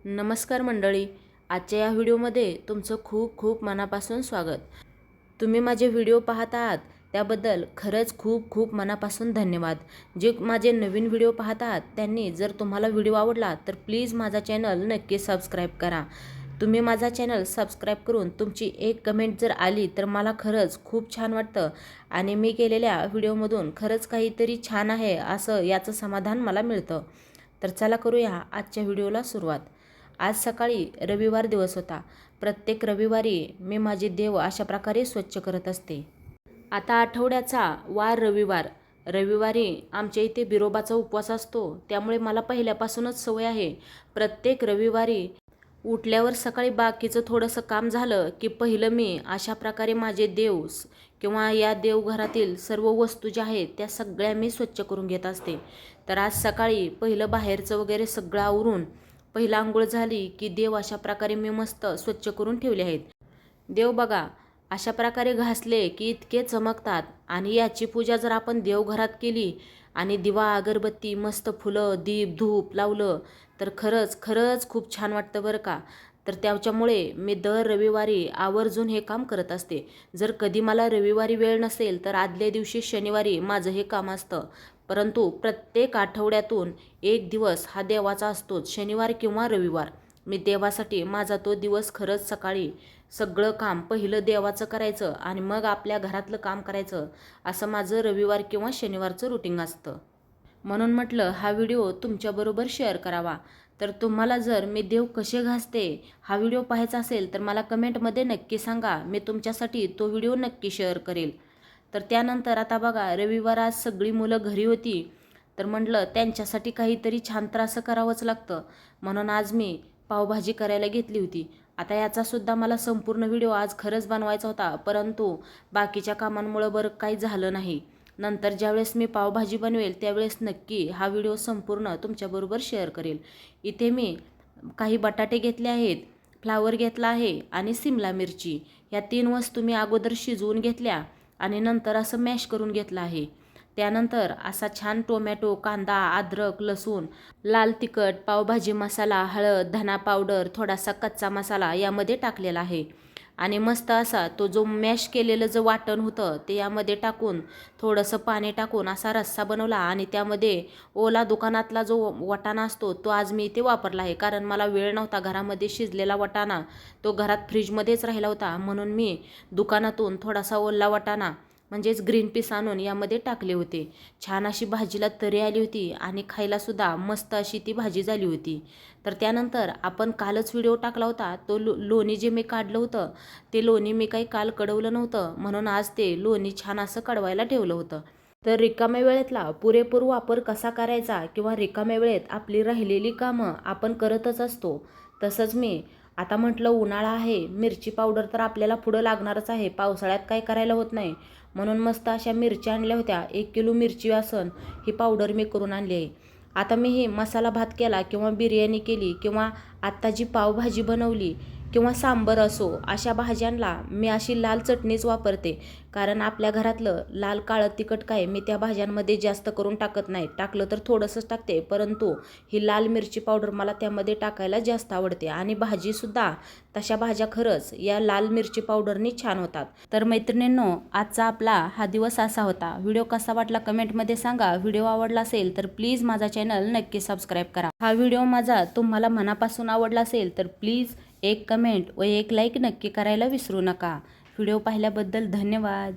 नमस्कार मंडळी, आजच्या या व्हिडिओमध्ये तुमचं खूप खूप मनापासून स्वागत. तुम्ही माझे व्हिडिओ पाहत आहात त्याबद्दल खरंच खूप खूप मनापासून धन्यवाद. जे माझे नवीन व्हिडिओ पाहत आहात त्यांनी जर तुम्हाला व्हिडिओ आवडला तर प्लीज माझा चॅनल नक्की सबस्क्राईब करा. तुम्ही माझा चॅनल सबस्क्राईब करून तुमची एक कमेंट जर आली तर मला खरंच खूप छान वाटतं आणि मी केलेल्या व्हिडिओमधून खरंच काहीतरी छान आहे असं याचं समाधान मला मिळतं. तर चला करूया आजच्या व्हिडिओला सुरुवात. आज सकाळी रविवार दिवस होता. प्रत्येक रविवारी मी माझे देव अशा प्रकारे स्वच्छ करत असते. आता आठवड्याचा वार रविवार. रविवारी आमच्या इथे बिरोबाचा उपवास असतो, त्यामुळे मला पहिल्यापासूनच सवय आहे. प्रत्येक रविवारी उठल्यावर सकाळी बाकीचं थोडंसं काम झालं की पहिलं मी अशा प्रकारे माझे देव किंवा या देवघरातील सर्व वस्तू ज्या आहेत त्या सगळ्या मी स्वच्छ करून घेत असते. तर आज सकाळी पहिलं बाहेरचं वगैरे सगळं आवरून पहिला आंघोळ झाली की देव अशा प्रकारे मी मस्त स्वच्छ करून ठेवले आहेत. देव बघा अशा प्रकारे घासले की इतके चमकतात आणि याची पूजा जर आपण देवघरात केली आणि दिवा अगरबत्ती मस्त फुलं दीप धूप लावलं तर खरंच खरंच खूप छान वाटतं बरं का. तर त्याच्यामुळे मी दर रविवारी आवर्जून हे काम करत असते. जर कधी मला रविवारी वेळ नसेल तर आदल्या दिवशी शनिवारी माझं हे काम असतं. परंतु प्रत्येक आठवड्यातून एक दिवस हा देवाचा असतोच, शनिवार किंवा रविवार. मी देवासाठी माझा तो दिवस खरंच सकाळी सगळं काम पहिलं देवाचं करायचं आणि मग आपल्या घरातलं काम करायचं, असं माझं रविवार किंवा शनिवारचं रुटीन असतं. म्हणून म्हटलं हा व्हिडिओ तुमच्याबरोबर शेअर करावा. तर तुम्हाला जर मी देव कसे घासते हा व्हिडिओ पाहायचा असेल तर मला कमेंटमध्ये नक्की सांगा. मी तुमच्यासाठी तो व्हिडिओ नक्की शेअर करेल. तर त्यानंतर आता बघा रविवार आज सगळी मुलं घरी होती, तर म्हटलं त्यांच्यासाठी काहीतरी छान तर असं करावंच लागतं. म्हणून आज मी पावभाजी करायला घेतली होती. आता याचासुद्धा मला संपूर्ण व्हिडिओ आज खरंच बनवायचा होता, परंतु बाकीच्या कामांमुळं बरं काही झालं नाही. नंतर ज्यावेळेस मी पावभाजी बनवेल त्यावेळेस नक्की हा व्हिडिओ संपूर्ण तुमच्याबरोबर शेअर करेल. इथे मी काही बटाटे घेतले आहेत, फ्लावर घेतला आहे आणि सिमला मिरची, या 3 वस्तू मी अगोदर शिजवून घेतल्या आणि नंतर असं मॅश करून घेतलं आहे. त्यानंतर असा छान टोमॅटो, कांदा, अद्रक, लसूण, लाल तिखट, पावभाजी मसाला, हळद, धना पावडर, थोडासा कच्चा मसाला यामध्ये टाकलेला आहे आणि मस्त असा तो जो मॅश केलेलं जे वाटण होतं ते यामध्ये टाकून थोडंसं पाणी टाकून असा रस्सा बनवला आणि त्यामध्ये ओला दुकानातला जो वाटाणा असतो तो आज मी इथे वापरला आहे. कारण मला वेळ नव्हता, घरामध्ये शिजलेला वाटाणा तो घरात फ्रीजमध्येच राहिला होता, म्हणून मी दुकानातून थोडासा ओला वाटाणा म्हणजेच ग्रीन पीस आणून यामध्ये टाकले होते. छान अशी भाजीला तरी आली होती आणि खायलासुद्धा मस्त अशी ती भाजी झाली होती. तर त्यानंतर आपण कालच व्हिडिओ टाकला होता, तो लोणी जे मी काढलं होतं ते लोणी मी काही काल कढवलं नव्हतं, म्हणून आज ते लोणी छान असं कढवायला ठेवलं होतं. तर रिकाम्या वेळेतला पुरेपूर वापर कसा करायचा किंवा रिकाम्या वेळेत आपली राहिलेली कामं आपण करतच असतो. तसंच मी आता म्हटलं उन्हाळा आहे, मिरची पावडर तर आपल्याला पुढं लागणारच आहे, पावसाळ्यात काही करायला होत नाही. म्हणून मस्त अशा मिरच्या आणल्या होत्या, 1 किलो मिरची आसन ही पावडर मी करून आणली आहे. आता मी ही मसाला भात केला किंवा बिर्याणी केली किंवा आत्ता जी पावभाजी बनवली किंवा सांबर असो, अशा भाज्यांना मी अशी लाल चटणीच वापरते. कारण आपल्या घरातलं लाल काळं तिखट काय मी त्या भाज्यांमध्ये जास्त करून टाकत नाही, टाकलं तर थोडंसंच टाकते, परंतु ही लाल मिरची पावडर मला त्यामध्ये टाकायला जास्त आवडते आणि भाजीसुद्धा तशा भाज्या खरंच या लाल मिरची पावडरनी छान होतात. तर मैत्रिणींनो, आजचा आपला हा दिवस असा होता. व्हिडिओ कसा वाटला कमेंटमध्ये सांगा. व्हिडिओ आवडला असेल तर प्लीज माझा चॅनल नक्की सबस्क्राईब करा. हा व्हिडिओ माझा तुम्हाला मनापासून आवडला असेल तर प्लीज एक कमेंट व एक लाईक नक्की करायला विसरू नका. व्हिडिओ पाहिल्याबद्दल धन्यवाद.